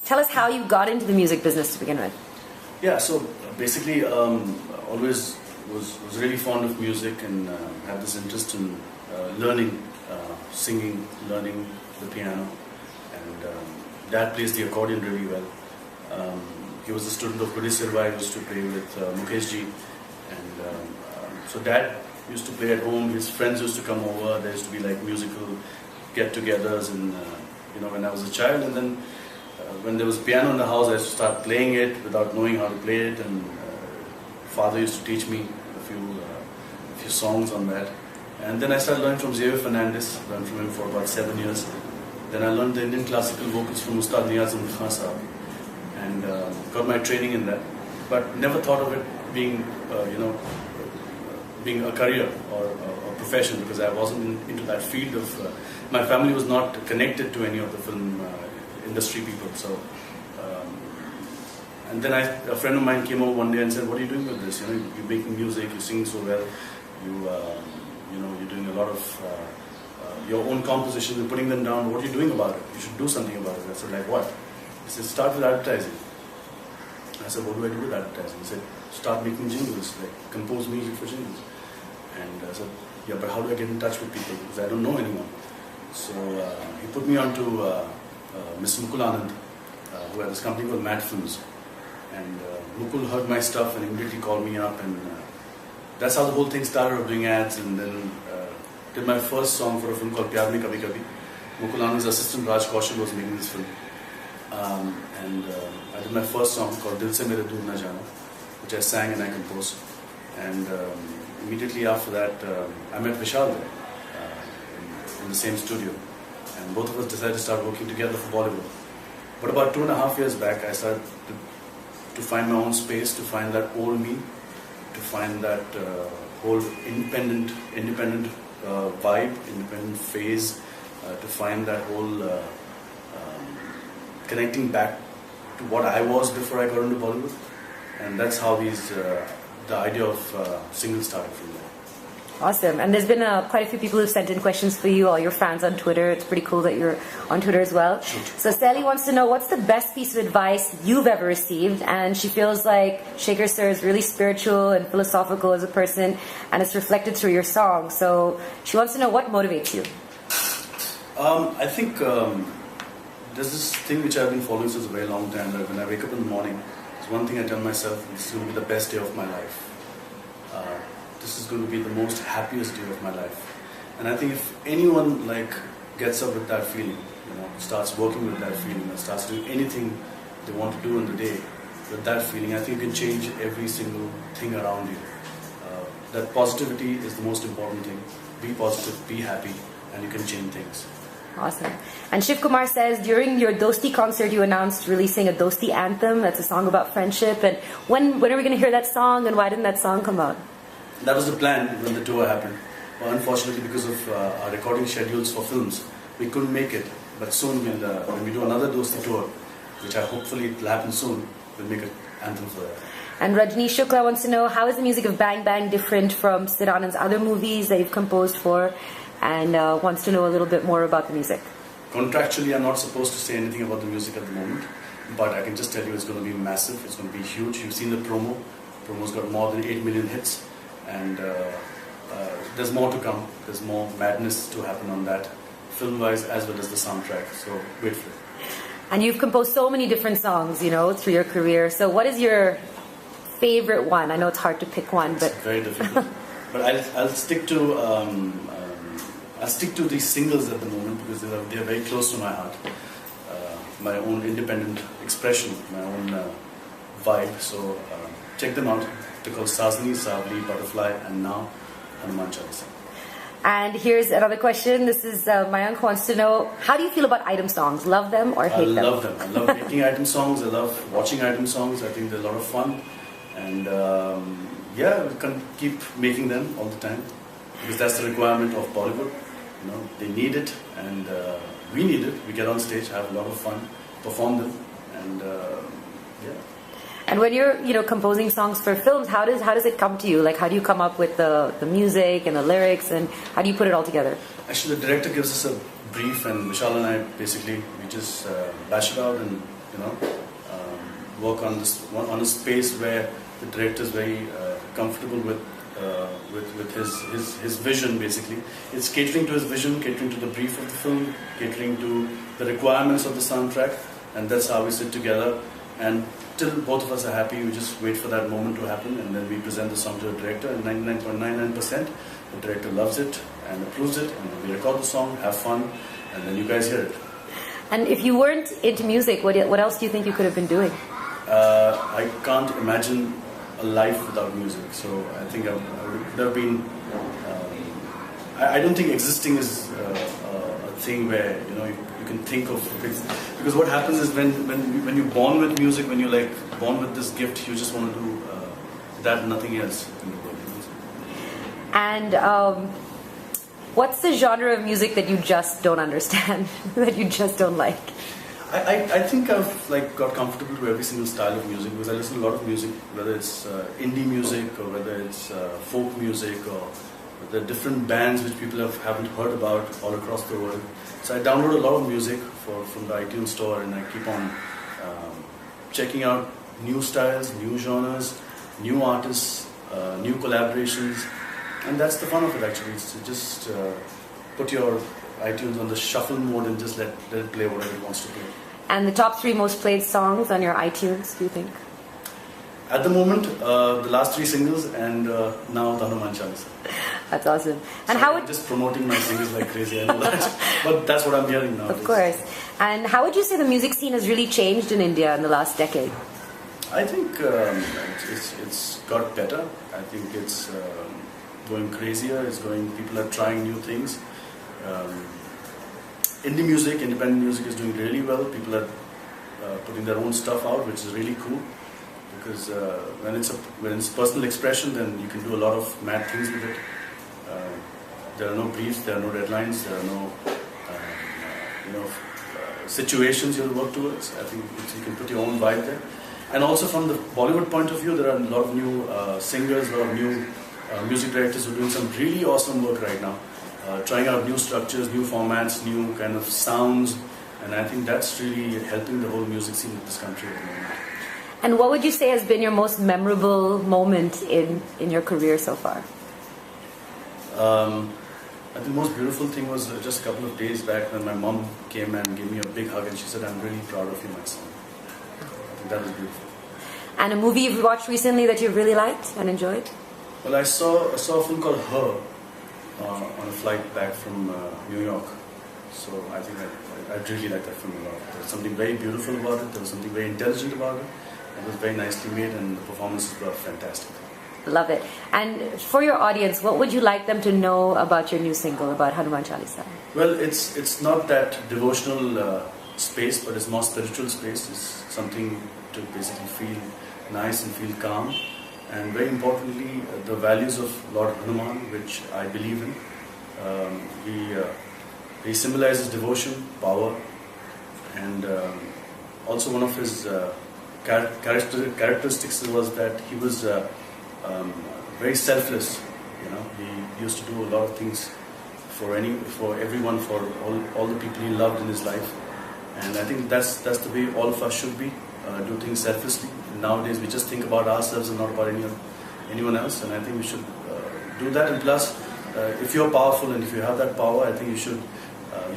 Tell us how you got into the music business to begin with. Yeah, so basically, always was really fond of music and had this interest in learning, singing, learning the piano, and Dad plays the accordion really well. He was a student of Gudi Sirva. He used to play with Mukesh ji, and so Dad used to play at home. His friends used to come over. There used to be like musical get-togethers, and when I was a child, and then when there was piano in the house, I used to start playing it without knowing how to play it, and father used to teach me a few songs on that. And then I started learning from Xavier Fernandez, learned from him for about 7 years. Then I learned the Indian classical vocals from Ustad Niyaz Ahmed Khan Sahab, and got my training in that. But never thought of it being, being a career or a profession, because I wasn't into that field of. My family was not connected to any of the film industry people. So, and then a friend of mine came over one day and said, "What are you doing with this? You're making music, you sing so well, you're doing a lot of your own compositions, you're putting them down. What are you doing about it? You should do something about it." I said, "Like what?" He said, "Start with advertising." I said, "What do I do with advertising?" He said, "Start making jingles, like compose music for jingles." And I said, "Yeah, but how do I get in touch with people? Because I don't know anyone." So he put me on to Mr. Mukul Anand, who had this company called Mad Films. And Mukul heard my stuff and immediately called me up, and that's how the whole thing started, of doing ads. And then did my first song for a film called Pyar Mein Kabhi Kabhi. Mukul Anand's assistant Raj Kaushal was making this film. And I did my first song called Dil Se Mere Dur Na Jana, which I sang and I composed. And immediately after that, I met Vishal there, in the same studio. And both of us decided to start working together for Bollywood. But about 2.5 years back, I started to find my own space, to find that old me, to find that whole independent vibe, independent phase, to find that whole connecting back to what I was before I got into Bollywood. And that's how the idea of singles started from there. Awesome. And there's been quite a few people who've sent in questions for you, all your fans on Twitter. It's pretty cool that you're on Twitter as well. So Sally wants to know, what's the best piece of advice you've ever received? And she feels like Shekhar sir is really spiritual and philosophical as a person, and it's reflected through your song. So she wants to know, what motivates you? I think there's this thing which I've been following since a very long time, that when I wake up in the morning, there's one thing I tell myself: this is going to be the best day of my life. This is going to be the most happiest day of my life. And I think if anyone gets up with that feeling, starts working with that feeling, and starts doing anything they want to do in the day with that feeling, I think you can change every single thing around you. That positivity is the most important thing. Be positive, be happy, and you can change things. Awesome. And Shiv Kumar says, during your Dosti concert, you announced releasing a Dosti anthem. That's a song about friendship. And when are we going to hear that song, and why didn't that song come out? That was the plan when the tour happened. Well, unfortunately, because of our recording schedules for films, we couldn't make it. But soon, when we do another Dosti tour, which hopefully will happen soon, we'll make an anthem for that. And Rajni Shukla wants to know, how is the music of Bang Bang different from Sid Anand's other movies that you've composed for? And wants to know a little bit more about the music. Contractually, I'm not supposed to say anything about the music at the moment, but I can just tell you it's going to be massive. It's going to be huge. You've seen the promo. The promo's got more than 8 million hits. And there's more to come. There's more madness to happen on that, film-wise as well as the soundtrack. So wait for it. And you've composed so many different songs, through your career. So what is your favorite one? I know it's hard to pick one, but it's very difficult. But I'll stick to these singles at the moment, because they're very close to my heart. My own independent expression, my own vibe. So check them out. They're called Sazini, Savli, Butterfly, and now Hanuman Chalisa. And here's another question. This is Mayank wants to know, how do you feel about item songs? Love them or hate them? I love them. I love making item songs. I love watching item songs. I think they're a lot of fun. And we can keep making them all the time, because that's the requirement of Bollywood. They need it, and we need it. We get on stage, have a lot of fun, perform them, and And when you're, composing songs for films, how does it come to you? Like, how do you come up with the music and the lyrics, and how do you put it all together? Actually, the director gives us a brief, and Vishal and I we just bash it out and you know, work on this on a space where the director is very comfortable with his vision. Basically, it's catering to his vision, catering to the brief of the film, catering to the requirements of the soundtrack, and that's how we sit together. And till both of us are happy, we just wait for that moment to happen, and then we present the song to the director. And 99.99%, the director loves it and approves it, and we record the song, have fun, and then you guys hear it. And if you weren't into music, what else do you think you could have been doing? I can't imagine a life without music. So I think I would have been. I don't think existing is a thing where you can think of because what happens is when you're born with music, when you're like born with this gift, you just want to do that and nothing else in the world. And what's the genre of music that you just don't understand, that you just don't like? I think I've got comfortable to every single style of music because I listen to a lot of music, whether it's indie music or whether it's folk music or the different bands which people haven't heard about all across the world. So I download a lot of music from the iTunes store, and I keep on checking out new styles, new genres, new artists, new collaborations, and that's the fun of it actually. It's to just put your iTunes on the shuffle mode and just let it play whatever it wants to play. And the top 3 most played songs on your iTunes, do you think? At the moment, the last 3 singles and now the Hanuman Chalisa. That's awesome. And so I'm just promoting my singles like crazy, I know that. But that's what I'm hearing now. Of course. And how would you say the music scene has really changed in India in the last decade? I think it's got better. I think it's going crazier. People are trying new things. Indie music, independent music is doing really well. People are putting their own stuff out, which is really cool. Because when it's personal expression, then you can do a lot of mad things with it. There are no briefs, there are no deadlines, there are no situations you have to work towards. I think you can put your own vibe there. And also from the Bollywood point of view, there are a lot of new singers, a lot of new music directors who are doing some really awesome work right now. Trying out new structures, new formats, new kind of sounds, and I think that's really helping the whole music scene in this country at the moment. And what would you say has been your most memorable moment in your career so far? I think the most beautiful thing was just a couple of days back when my mom came and gave me a big hug and she said, "I'm really proud of you, my son." I think that was beautiful. And a movie you've watched recently that you really liked and enjoyed? Well, I saw a film called Her on a flight back from New York. So I think I really liked that film a lot. There was something very beautiful about it. There was something very intelligent about it. It was very nicely made and the performances were fantastic. Love it. And for your audience, what would you like them to know about your new single, about Hanuman Chalisa? Well, it's not that devotional space, but it's more spiritual space. It's something to basically feel nice and feel calm. And very importantly, the values of Lord Hanuman, which I believe in. He symbolizes devotion, power, and also one of his characteristics was that he was very selfless. He used to do a lot of things for everyone, for all the people he loved in his life. And I think that's the way all of us should be. Do things selflessly. Nowadays we just think about ourselves and not about anyone else, and I think we should do that. And plus, if you're powerful and if you have that power, I think you should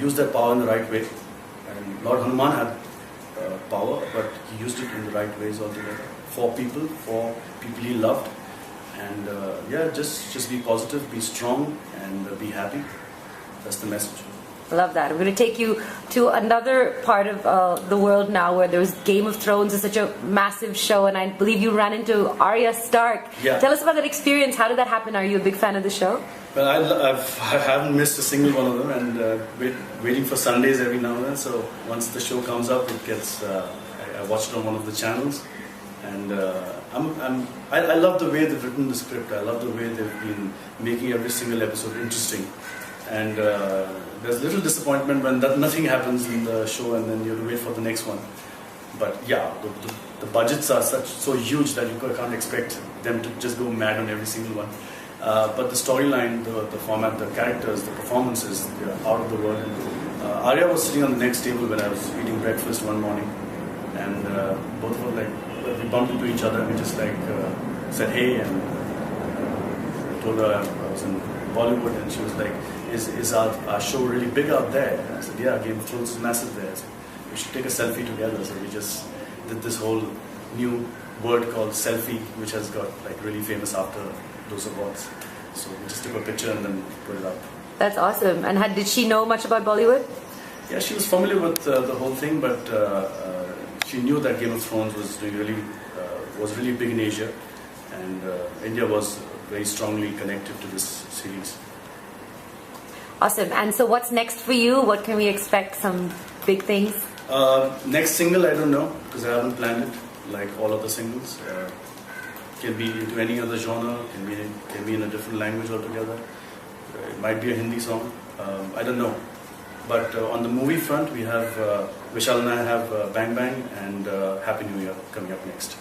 use that power in the right way. And Lord Hanuman had power, but he used it in the right ways altogether for people he loved. And just be positive, be strong, and be happy. That's the message. Love that. I'm going to take you to another part of the world now where there's Game of Thrones is such a massive show, and I believe you ran into Arya Stark. Yeah. Tell us about that experience. How did that happen? Are you a big fan of the show? Well, I haven't missed a single one of them, and waiting for Sundays every now and then. So once the show comes up, it gets. I watch it on one of the channels, and I love the way they've written the script. I love the way they've been making every single episode interesting. And there's little disappointment when nothing happens in the show, and then you have to wait for the next one. But yeah, the budgets are so huge that you can't expect them to just go mad on every single one. But the storyline, the format, the characters, the performances, they're out of the world. Arya was sitting on the next table when I was eating breakfast one morning, and both of us like we bumped into each other and we just like said hey, and I told her I was in Bollywood, and she was like, is our show really big out there? And I said, yeah, Game of Thrones is massive there. So we should take a selfie together. So we just did this whole new word called selfie, which has got like really famous after those awards. So we just took a picture and then put it up. That's awesome. And did she know much about Bollywood? Yeah, she was familiar with the whole thing, but she knew that Game of Thrones was doing was really big in Asia, and India was very strongly connected to this series. Awesome. And so what's next for you? What can we expect? Some big things? Next single, I don't know, because I haven't planned it like all other singles. Can be into any other genre, can be in a different language altogether. It might be a Hindi song. I don't know. But on the movie front, we have Vishal and I have Bang Bang and Happy New Year coming up next.